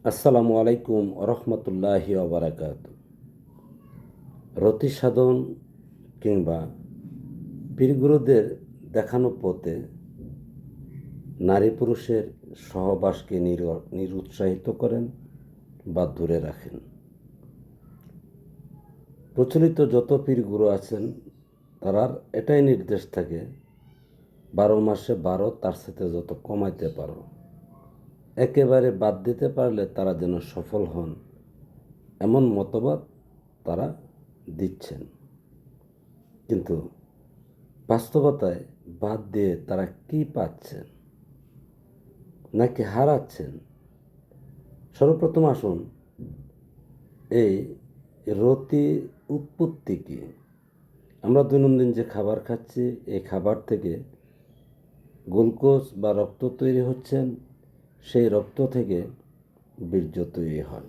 আসসালামু আলাইকুম রহমতুল্লাহি ওবারাকাত। রতি সাধন কিংবা পীরগুরুদের দেখানো পথে নারী পুরুষের সহবাসকে নিরুৎসাহিত করেন বা দূরে রাখেন। প্রচলিত যত পীরগুরু আছেন তারার এটাই নির্দেশ থাকে, 12 মাসে 12, তার সাথে যত কমাইতে পারো, একেবারে বাদ দিতে পারলে তারা যেন সফল হন, এমন মতবাদ তারা দিচ্ছেন। কিন্তু বাস্তবতায় বাদ দিয়ে তারা কি পাচ্ছেন নাকি হারাচ্ছেন? সর্বপ্রথম আসুন এই রতি উৎপত্তি কি। আমরা দৈনন্দিন যে খাবার খাচ্ছি, এই খাবার থেকে গ্লুকোজ বা রক্ত তৈরি হচ্ছেন, সেই রক্ত থেকে বীর্য তৈরি হয়।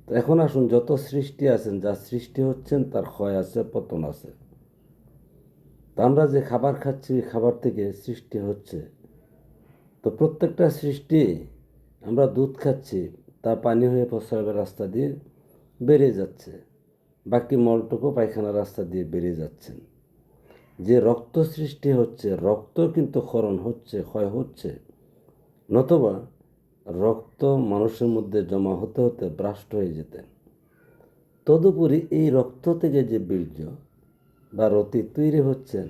তো এখন আসুন, যত সৃষ্টি আছেন, যা সৃষ্টি হচ্ছেন তার ক্ষয় আছে, পতন আছে। তা আমরা যে খাবার খাচ্ছি, ওই খাবার থেকে সৃষ্টি হচ্ছে। তো প্রত্যেকটা সৃষ্টি, আমরা দুধ খাচ্ছি, তা পানি হয়ে প্রস্রাবের রাস্তা দিয়ে বেরিয়ে যাচ্ছে, বাকি মলটুকু পায়খানার রাস্তা দিয়ে বেরিয়ে যাচ্ছেন। যে রক্ত সৃষ্টি হচ্ছে, রক্ত কিন্তু ক্ষরণ হচ্ছে, ক্ষয় হচ্ছে, নতবা রক্ত মানুষের মধ্যে জমা হতে হতে ব্রাষ্ট হয়ে যেতেন। তদুপরি এই রক্ত থেকে যে বীর্য বা রতি তৈরি হচ্ছেন,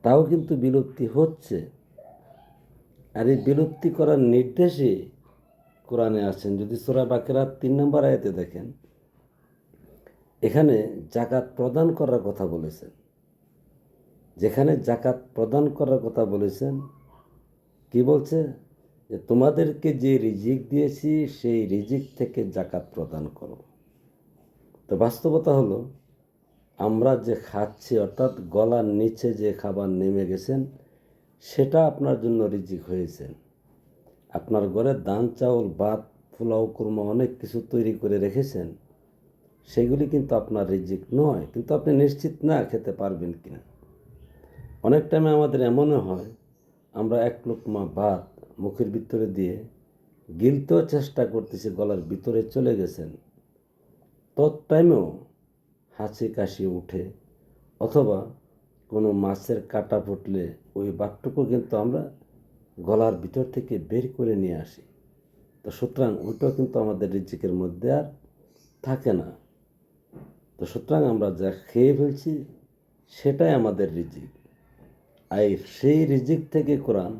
তাও কিন্তু বিলুপ্তি হচ্ছে। আর এই বিলুপ্তি করার নির্দেশই কোরআনে আছেন। যদি সূরা বাকেরার 3 নম্বর আয়াতে দেখেন, এখানে জাকাত প্রদান করার কথা বলেছেন। যেখানে জাকাত প্রদান করার কথা বলেছেন, কি বলছে? যে তোমাদেরকে যে রিজিক দিয়েছি সেই রিজিক থেকে জাকাত প্রদান করো। তো বাস্তবতা হলো, আমরা যে খাচ্ছি, অর্থাৎ গলার নিচে যে খাবার নেমে গেছেন, সেটা আপনার জন্য রিজিক হয়েছেন। আপনার ঘরে ধান, চাউল, ভাত, পোলাও, কুরমা অনেক কিছু তৈরি করে রেখেছেন, সেগুলি কিন্তু আপনার রিজিক নয়, কিন্তু আপনি নিশ্চিত না খেতে পারবেন কিনা। অনেক টাইমে আমাদের এমনও হয়, আমরা এক লোকমা ভাত মুখের ভিতরে দিয়ে গিলতেও চেষ্টা করতেছি, গলার ভিতরে চলে গেছেন, টাইমেও হাঁচি কাশি উঠে, অথবা কোনো মাছের কাঁটা ফুটলে ওই ভাতটুকু কিন্তু আমরা গলার ভিতর থেকে বের করে নিয়ে আসি। তো সুতরাং ওইটাও কিন্তু আমাদের রিজিকের মধ্যে আর থাকে না। তো সুতরাং আমরা যা খেয়ে ফেলছি সেটাই আমাদের রিজিক। আর সেই রিজিক থেকে কোরআন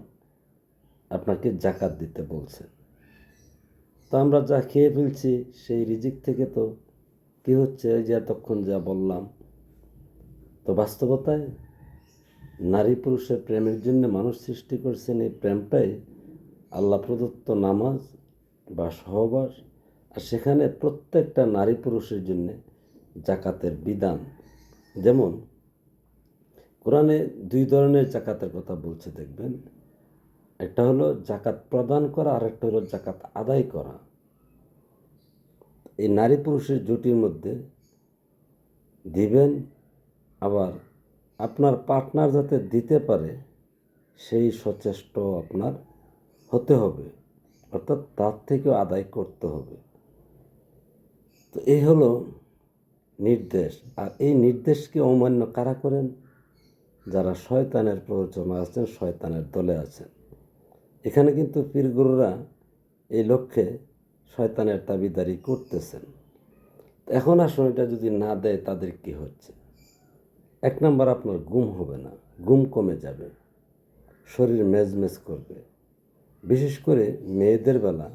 আপনাকে জাকাত দিতে বলছেন। তো আমরা যা খেয়ে ফেলছি সেই রিজিক থেকে তো কি হচ্ছে, ওই যে এতক্ষণ যা বললাম। তো বাস্তবতায় নারী পুরুষের প্রেমের জন্য মানুষ সৃষ্টি করছেন। এই প্রেমটাই আল্লাহ প্রদত্ত নামাজ বা সহবাস, আর সেখানে প্রত্যেকটা নারী পুরুষের জন্য জাকাতের বিধান। যেমন কোরআনে 2 ধরনের জাকাতের কথা বলছে, দেখবেন। একটা হলো জাকাত প্রদান করা, আর একটা হলো জাকাত আদায় করা। এই নারী পুরুষের জুটির মধ্যে দিবেন, আবার আপনার পার্টনার যাতে দিতে পারে সেই সচেষ্ট আপনার হতে হবে, অর্থাৎ তার থেকেও আদায় করতে হবে। তো এই হলো নির্দেশ। আর এই নির্দেশকে অমান্য কারা করেন? যারা শয়তানের প্ররোচনা আছেন, শয়তানের দলে আছেন। এখানে কিন্তু পীরগুরুরা এই লক্ষ্যে শয়তানের দাবিদারি করতেছেন। এখন আসুন, এটা যদি না দেয় তাদের কি হচ্ছে? 1 নম্বর, আপনার ঘুম হবে না, ঘুম কমে যাবে, শরীর মেজমেজ করবে। বিশেষ করে মেয়েদের বেলা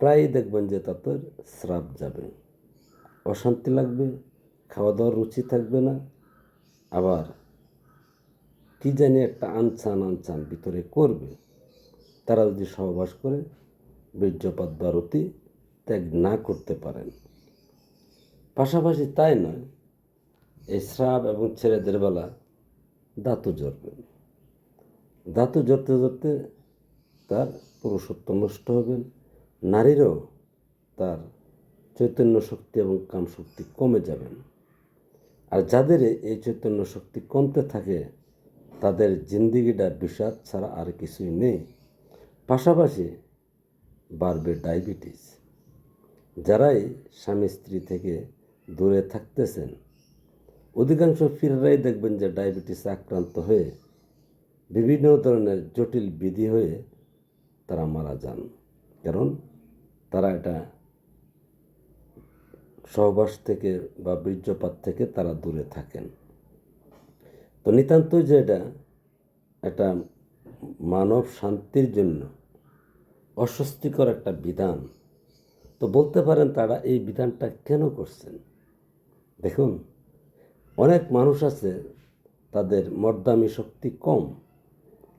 প্রায়ই দেখবেন যে তাদের স্রাব যাবে, অশান্তি লাগবে, খাওয়া দাওয়ার রুচি থাকবে না, আবার কি জানি একটা আনচান আনচান ভিতরে করবে। তারা যদি সহবাস করে বীর্যপাত বা রতি ত্যাগ না করতে পারেন। পাশাপাশি তাই নয়, এই স্রাব এবং ছেলেদের বেলা দাঁতও জ্বরবে। দাঁতও জ্বরতে জ্বরতে তার পুরুষত্ব নষ্ট হবে। নারীরও তার চৈতন্য শক্তি এবং কাম শক্তি কমে যাবেন। আর যাদের এই চৈতন্য শক্তি কমতে থাকে, তাদের জিন্দিগিটা বিষাদ ছাড়া আর কিছুই নেই। পাশাপাশি বাড়বে ডায়াবেটিস। যারাই স্বামী স্ত্রী থেকে দূরে থাকতেছেন, অধিকাংশ পীররাই দেখবেন যে ডায়াবেটিসে আক্রান্ত হয়ে বিভিন্ন ধরনের জটিল ব্যাধি হয়ে তারা মারা যান। কারণ তারা এটা সহবাস থেকে বা বীর্যপাত থেকে তারা দূরে থাকেন। তো নিতান্তই যে এটা মানব শান্তির জন্য অস্বস্তিকর একটা বিধান, তো বলতে পারেন তারা এই বিধানটা কেন করছেন। দেখুন, অনেক মানুষ আছে তাদের মর্দামি শক্তি কম,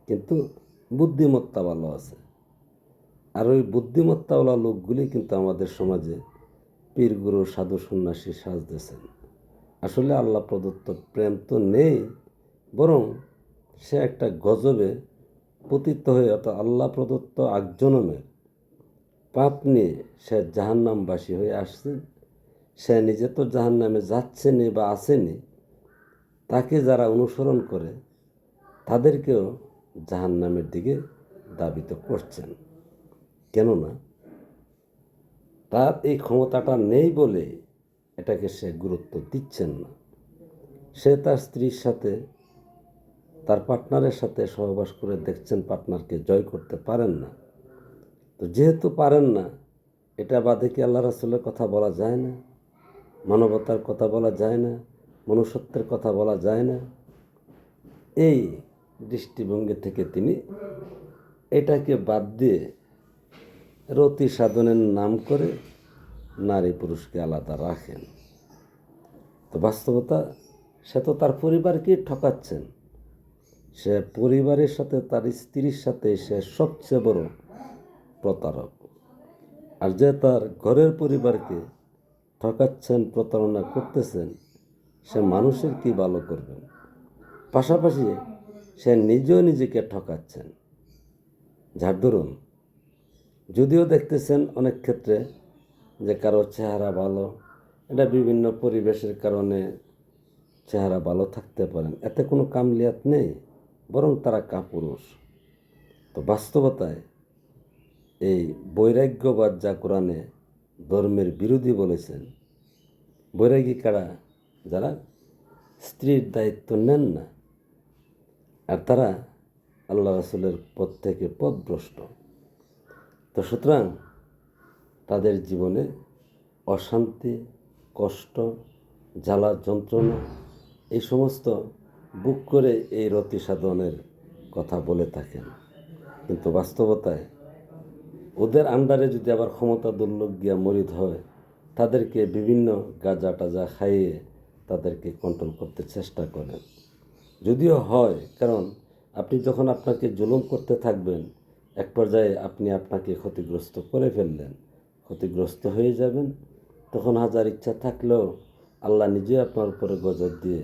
কিন্তু বুদ্ধিমত্তা ভালো আছে। আর ওই বুদ্ধিমত্তাওয়ালা লোকগুলি কিন্তু আমাদের সমাজে পীর গুরু সাধু সন্ন্যাসী সাজতেছেন। আসলে আল্লাহ প্রদত্ত প্রেম তো নেই, বরং সে একটা গজবে পতিত হয়ে, অর্থাৎ আল্লাহ প্রদত্ত আগজনমের পাপ নিয়ে সে জাহান্নামবাসী হয়ে আসছেন। সে নিজে তো জাহান্নামে যাচ্ছেনি বা আসেনি, তাকে যারা অনুসরণ করে তাদেরকেও জাহান্নামের দিকে ধাবিত করছেন। কেননা তার এই ক্ষমতাটা নেই বলে এটাকে সে গুরুত্ব দিচ্ছেন না। সে তার স্ত্রীর সাথে, তার পার্টনারের সাথে সহবাস করে দেখছেন পার্টনারকে জয় করতে পারেন না। তো যেহেতু পারেন না, এটা বাদে কি আল্লাহ রাসূলের কথা বলা যায় না? মানবতার কথা বলা যায় না? মনুষ্যত্বের কথা বলা যায় না? এই দৃষ্টিভঙ্গি থেকে তিনি এটাকে বাদ দিয়ে রতি সাধনের নাম করে নারী পুরুষকে আলাদা রাখেন। তো বাস্তবতা, সে তো তার পরিবারকেই ঠকাচ্ছেন। সে পরিবারের সাথে, তার স্ত্রীর সাথে সে সবচেয়ে বড় প্রতারক। আর যে তার ঘরের পরিবারকে ঠকাচ্ছেন, প্রতারণা করতেছেন, সে মানুষের কি ভালো করবেন? পাশাপাশি সে নিজেও নিজেকে ঠকাচ্ছেন। যার দরুন যদিও দেখতেছেন অনেক ক্ষেত্রে যে কারো চেহারা ভালো, এটা বিভিন্ন পরিবেশের কারণে চেহারা ভালো থাকতে পারেন, এতে কোনো কামলিয়াত নেই, বরং তারা কাপুরুষ। তো বাস্তবতায় এই বৈরাগ্যবাদ যা কোরআনে ধর্মের বিরোধী বলেছেন, বৈরাগী কারা? যারা স্ত্রীর দায়িত্ব নেন না, আর তারা আল্লাহ রাসূলের পথ থেকে পথভ্রষ্ট। তো সুতরাং তাদের জীবনে অশান্তি, কষ্ট, জ্বালা যন্ত্রণা এই সমস্ত বুক করে এই রতি সাধনের কথা বলে থাকেন। কিন্তু বাস্তবতায় ওদের আন্ডারে যদি আবার ক্ষমতা দুর্লোক গিয়া মরিদ হয়, তাদেরকে বিভিন্ন গাঁজা টাজা খাইয়ে তাদেরকে কন্ট্রোল করতে চেষ্টা করেন। যদিও হয়, কারণ আপনি যখন আপনাকে জুলুম করতে থাকবেন, এক পর্যায়ে আপনি আপনাকে ক্ষতিগ্রস্ত করে ফেললেন, ক্ষতিগ্রস্ত হয়ে যাবেন, তখন হাজার ইচ্ছা থাকলেও আল্লাহ নিজে আপনার উপরে গজব দিয়ে